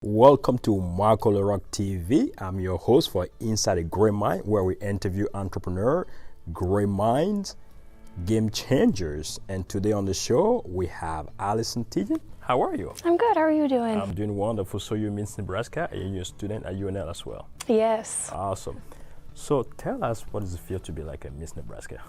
Welcome to Marco LaRock TV. I'm your host for Inside a Great Mind, where we interview entrepreneurs, great minds, game changers. And today on the show, we have Allison Tietjen. How are you? I'm good. How are you doing? I'm doing wonderful. So you're Miss Nebraska and you're a student at UNL as well? Yes. Awesome. So tell us, what does it feel to be like a Miss Nebraska?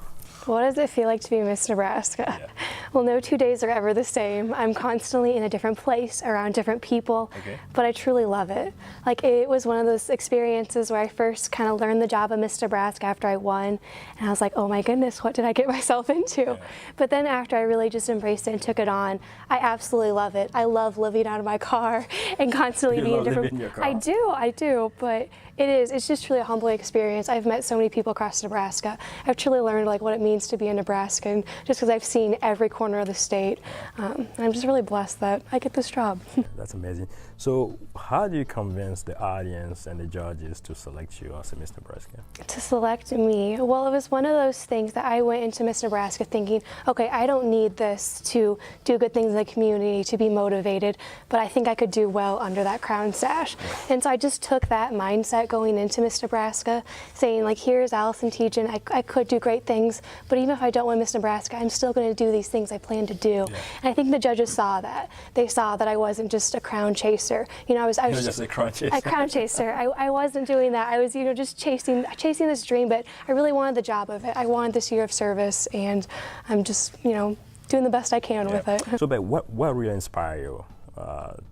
What does it feel like to be Miss Nebraska? Yeah. Well, no 2 days are ever the same. I'm constantly in a different place, around different people, but I truly love it. Like, it was one of those experiences where I first kind of learned the job of Miss Nebraska after I won, and I was like, oh my goodness, what did I get myself into? Yeah. But then after I really just embraced it and took it on, I absolutely love it. I love living out of my car and constantly being in different... In your car. I do, but it's just truly a humbling experience. I've met so many people across Nebraska. I've truly learned like what it means to be a Nebraskan, just because I've seen every corner of the state. I'm just really blessed that I get this job. That's amazing. So how do you convince the audience and the judges to select you as a Miss Nebraska? To select me? Well, it was one of those things that I went into Miss Nebraska thinking, okay, I don't need this to do good things in the community, to be motivated, but I think I could do well under that crown sash. And so I just took that mindset going into Miss Nebraska, saying like, here's Allison Tietjen, I could do great things, but even if I don't win Miss Nebraska, I'm still going to do these things I plan to do. Yeah. And I think the judges saw that. They saw that I wasn't just a crown chaser. You know, I was just a crown chaser. A crown chaser. I wasn't doing that. I was, you know, just chasing this dream, but I really wanted the job of it. I wanted this year of service, and I'm just, you know, doing the best I can with it. So, but what really inspired you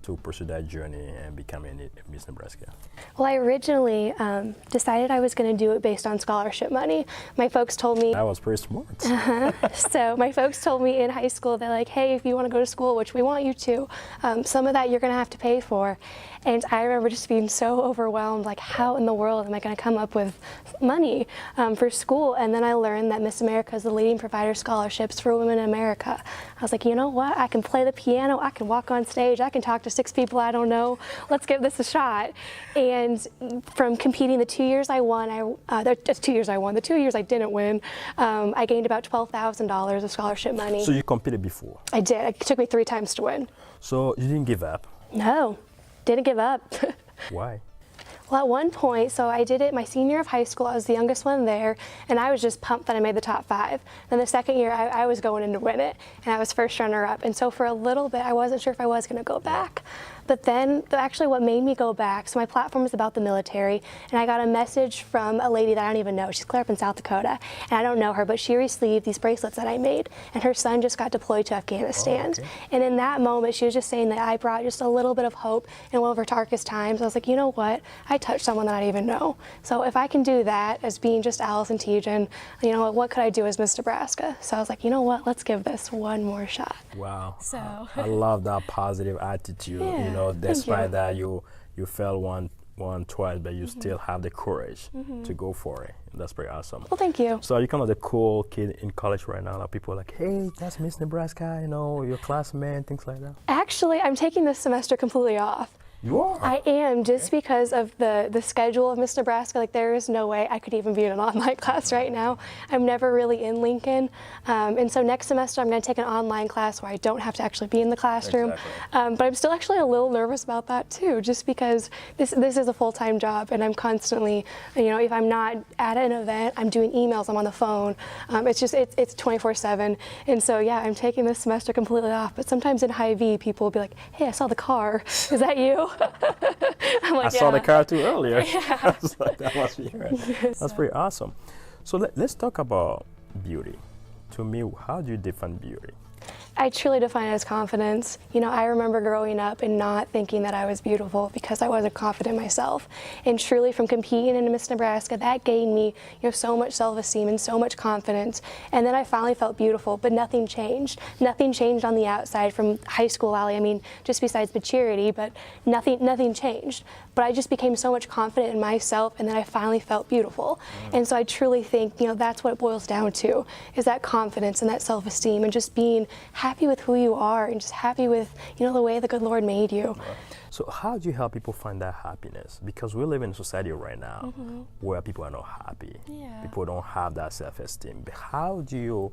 to pursue that journey and becoming a Miss Nebraska? Well, I originally decided I was going to do it based on scholarship money. My folks told me... That was pretty smart. So my folks told me in high school, they're like, hey, if you want to go to school, which we want you to, some of that you're going to have to pay for. And I remember just being so overwhelmed, like, how in the world am I going to come up with money for school? And then I learned that Miss America is the leading provider of scholarships for women in America. I was like, you know what? I can play the piano, I can walk on stage, I can talk to 6 people I don't know. Let's give this a shot. And from competing the 2 years I won, the 2 years I won, the 2 years I didn't win, I gained about $12,000 of scholarship money. So you competed before? I did. It took me 3 times to win. So you didn't give up? No. Didn't give up. Why? Well, at one point, so I did it my senior year of high school. I was the youngest one there, and I was just pumped that I made the top 5. Then the second year, I was going in to win it, and I was first runner-up. And so for a little bit, I wasn't sure if I was going to go back. But then, actually what made me go back, so my platform is about the military, and I got a message from a lady that I don't even know. She's clear up in South Dakota, and I don't know her, but she received these bracelets that I made, and her son just got deployed to Afghanistan. Oh, okay. And in that moment, she was just saying that I brought just a little bit of hope in one of her darkest times. I was like, you know what? I touched someone that I didn't even know. So if I can do that as being just Allison Tietjen, you know, what could I do as Miss Nebraska? So I was like, you know what? Let's give this one more shot. Wow. So I love that positive attitude. Yeah. You know, despite that you fell twice, but you still have the courage to go for it. That's pretty awesome. Well, thank you. So are you kind of the cool kid in college right now? Like people are like, hey, that's Miss Nebraska, you know, your classmate, things like that? Actually, I'm taking this semester completely off. You are? I am, just because of the schedule of Miss Nebraska. Like, there is no way I could even be in an online class right now. I'm never really in Lincoln. And so next semester I'm going to take an online class where I don't have to actually be in the classroom. Exactly. But I'm still actually a little nervous about that too, just because this is a full-time job, and I'm constantly, you know, if I'm not at an event, I'm doing emails, I'm on the phone. It's 24/7. And so yeah, I'm taking this semester completely off. But sometimes in Hy-Vee, people will be like, hey, I saw the car. Is that you? I'm like, I saw the car too earlier. Yeah. I was like, that must be her. That's pretty awesome. So let's talk about beauty. To me, how do you define beauty? I truly define it as confidence. You know, I remember growing up and not thinking that I was beautiful because I wasn't confident myself. And truly, from competing in Miss Nebraska, that gained me, you know, so much self-esteem and so much confidence. And then I finally felt beautiful, but nothing changed. Nothing changed on the outside from high school, Allie. I mean, just besides maturity, but nothing changed. But I just became so much confident in myself, and then I finally felt beautiful. And so I truly think, you know, that's what it boils down to, is that confidence and that self-esteem and just being happy with who you are and just happy with, you know, the way the good Lord made you. So how do you help people find that happiness? Because we live in a society right now where people are not happy. Yeah. People don't have that self-esteem. But how do you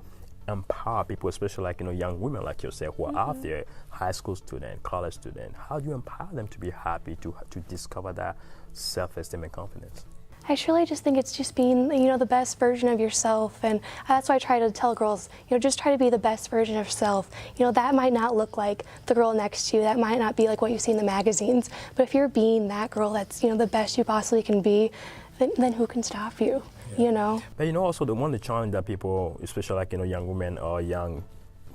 empower people, especially like, you know, young women like yourself who are out there, high school student, college student? How do you empower them to be happy, to discover that self-esteem and confidence? I truly just think it's just being, you know, the best version of yourself, and that's why I try to tell girls, you know, just try to be the best version of yourself. You know, that might not look like the girl next to you, that might not be like what you see in the magazines, but if you're being that girl that's, you know, the best you possibly can be, then who can stop you, you know? But you know, also the challenge that people, especially like, you know, young women or young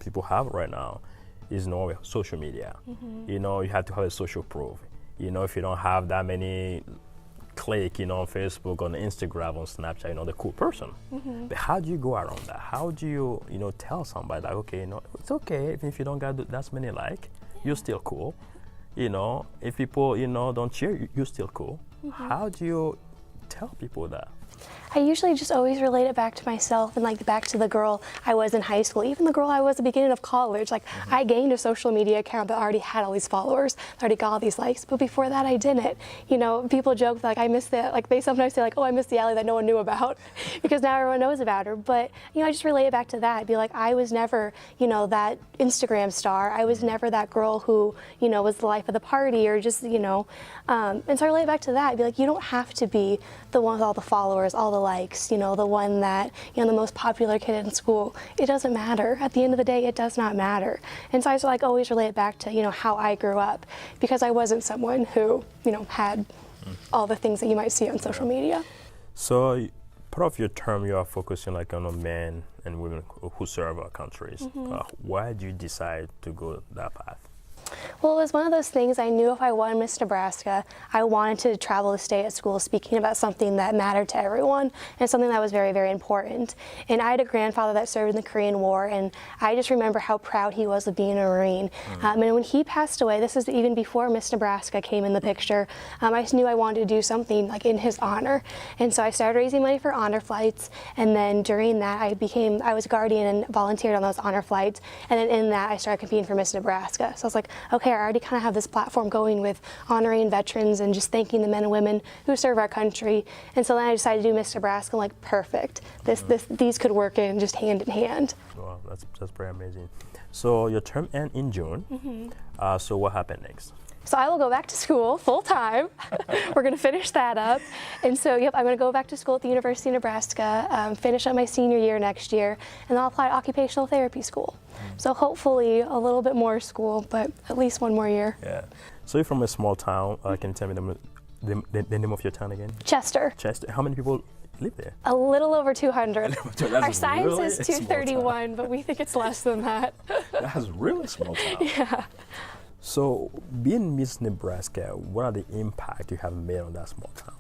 people have right now is, you know, social media. You know, you have to have a social proof. You know, if you don't have that many click, you know, on Facebook, on Instagram, on Snapchat, you know, the cool person. But how do you go around that? How do you, you know, tell somebody like, okay, you know, it's okay even if you don't got that many like, you're still cool. You know, if people, you know, don't cheer you, you're still cool. How do you tell people that? I usually just always relate it back to myself and like back to the girl I was in high school, even the girl I was at the beginning of college. Like I gained a social media account that already had all these followers, that already got all these likes, but before that I didn't. You know, people joke like I miss the, like they sometimes say like, oh, I miss the Allie that no one knew about because now everyone knows about her. But, you know, I just relate it back to that. I'd be like, I was never, you know, that Instagram star. I was never that girl who, you know, was the life of the party or just, you know, and so I relate it back to that. I'd be like, you don't have to be the one with all the followers, all the likes, you know, the one that, you know, the most popular kid in school. It doesn't matter. At the end of the day, it does not matter. And so I just like always relate it back to, you know, how I grew up, because I wasn't someone who, you know, had all the things that you might see on social media. So part of your term, you are focusing like on men and women who serve our countries. Why did you decide to go that path? Well, it was one of those things. I knew if I won Miss Nebraska, I wanted to travel to stay at school speaking about something that mattered to everyone and something that was very, very important. And I had a grandfather that served in the Korean War, and I just remember how proud he was of being a Marine. And when he passed away, this is even before Miss Nebraska came in the picture, I just knew I wanted to do something like in his honor. And so I started raising money for honor flights, and then during that I was guardian and volunteered on those honor flights, and then in that I started competing for Miss Nebraska. So I was like, okay, I already kind of have this platform going with honoring veterans and just thanking the men and women who serve our country. And so then I decided to do Miss Nebraska. I'm like, perfect. These could work in just hand in hand. Wow, that's pretty amazing. So your term ends in June. So what happened next? So I will go back to school full time. We're going to finish that up. And so, yep, I'm going to go back to school at the University of Nebraska, finish up my senior year next year, and I'll apply to Occupational Therapy School. So hopefully a little bit more school, but at least one more year. Yeah. So you're from a small town. Can you tell me the name of your town again? Chester. Chester. How many people live there? A little over 200. Our sign really says 231, but we think it's less than that. That's really small town. Yeah. So, being Miss Nebraska, what are the impact you have made on that small town?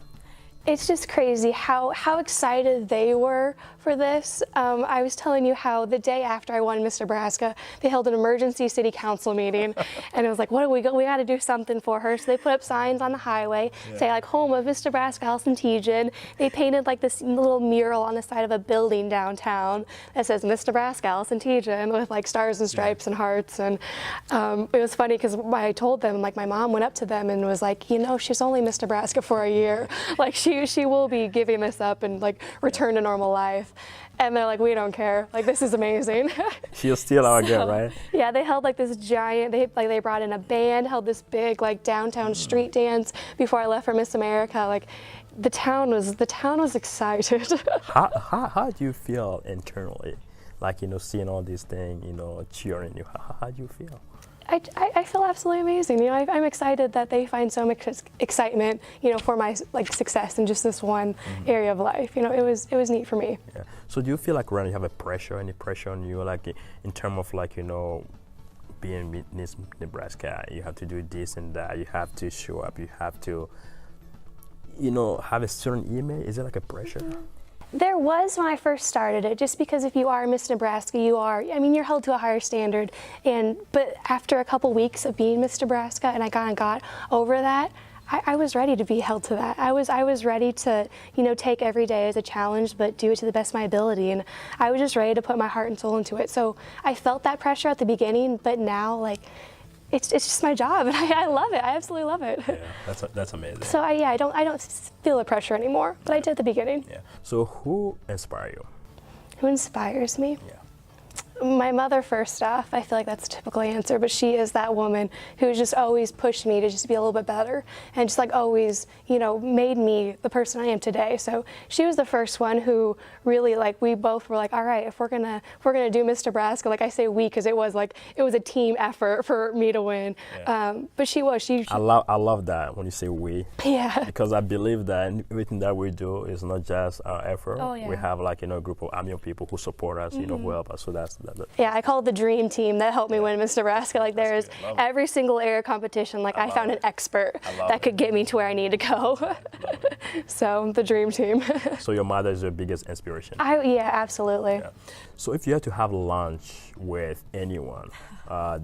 It's just crazy how excited they were for this. I was telling you how the day after I won Miss Nebraska, they held an emergency city council meeting, and it was like, what do we got to do something for her. So they put up signs on the highway, say like, home of Miss Nebraska, Allison Tietjen. They painted like this little mural on the side of a building downtown that says Miss Nebraska, Allison Tietjen, with like stars and stripes and hearts. And it was funny because I told them, like, my mom went up to them and was like, you know, she's only Miss Nebraska for a year. Like she will be giving this up and like return to normal life. And they're like, we don't care. Like, this is amazing. She's still our girl, right? Yeah, they held like this giant, they brought in a band, held this big like downtown street dance before I left for Miss America. Like, the town was excited. How do you feel internally? Like, you know, seeing all these things, you know, cheering you. How do you feel? I feel absolutely amazing. You know, I'm excited that they find so much excitement, you know, for my like success in just this one area of life. You know, it was neat for me. Yeah. So do you feel like when you have any pressure on you, like in terms of like, you know, being Miss Nebraska, you have to do this and that, you have to show up, you have to, you know, have a certain image? Is it like a pressure? There was when I first started it, just because if you are Miss Nebraska, you're held to a higher standard. But after a couple weeks of being Miss Nebraska and I kind of got over that, I was ready to be held to that. I was ready to, take every day as a challenge, but do it to the best of my ability. And I was just ready to put my heart and soul into it. So I felt that pressure at the beginning, but now, like, it's just my job, and I love it. I absolutely love it. Yeah, that's amazing. So I don't feel the pressure anymore, but I did at the beginning. Yeah. So who inspires you? Who inspires me? Yeah. My mother, first off. I feel like that's a typical answer, but she is that woman who just always pushed me to just be a little bit better, and just like always, made me the person I am today. So she was the first one who really, like, we both were like, all right, if we're gonna do Miss Nebraska, like I say we, because it was a team effort for me to win. Yeah. But she. I love that when you say we. Yeah. Because I believe that everything that we do is not just our effort. Oh, yeah. We have a group of young people who support us, who help us. So that's. Yeah, I call it the dream team that helped me win Miss Nebraska. Like, there's every single area competition, like I found an expert that could get me to where I need to go. So the dream team. So your mother is your biggest inspiration? Yeah, absolutely. Yeah. So if you had to have lunch with anyone,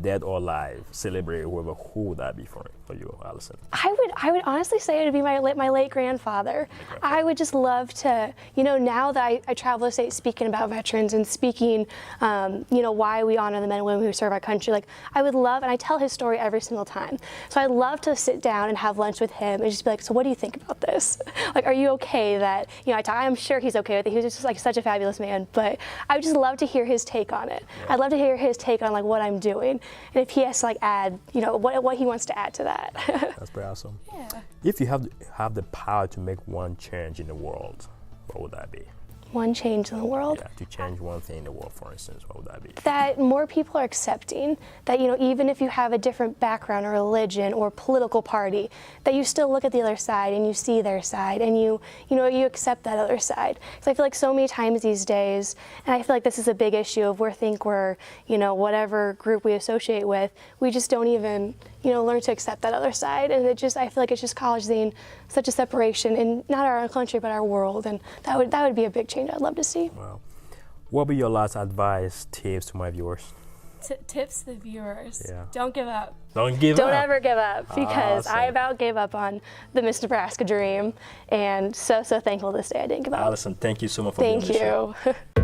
dead or alive, celebrity, whoever, who would that be for you, Allison? I would honestly say it would be my late grandfather. I would just love to, now that I travel the state speaking about veterans and speaking, why we honor the men and women who serve our country. Like, I would love, and I tell his story every single time. So I'd love to sit down and have lunch with him and just be like, so what do you think about this? Like, are you okay that, I'm sure he's okay with it. He was just like such a fabulous man, but I would just love to hear his take on it. Yeah. I'd love to hear his take on like what I'm doing, and if he has to like add, what he wants to add to that. That's pretty awesome. Yeah. If you have the power to make one change in the world, what would that be? One change in the world? Yeah, to change one thing in the world, for instance, what would that be? That more people are accepting that, even if you have a different background or religion or political party, that you still look at the other side and you see their side and you accept that other side. Because I feel like so many times these days, and I feel like this is a big issue of we're, whatever group we associate with, we just don't even, learn to accept that other side. And I feel like it's just causing such a separation in not our own country, but our world. And that would be a big change I'd love to see. Wow. What would be your last advice, tips to my viewers? Tips to the viewers. Yeah. Don't give up. Don't ever give up, because I about gave up on the Miss Nebraska dream, and so thankful this day I didn't give up. Allison, thank you so much for being on the show. Thank you.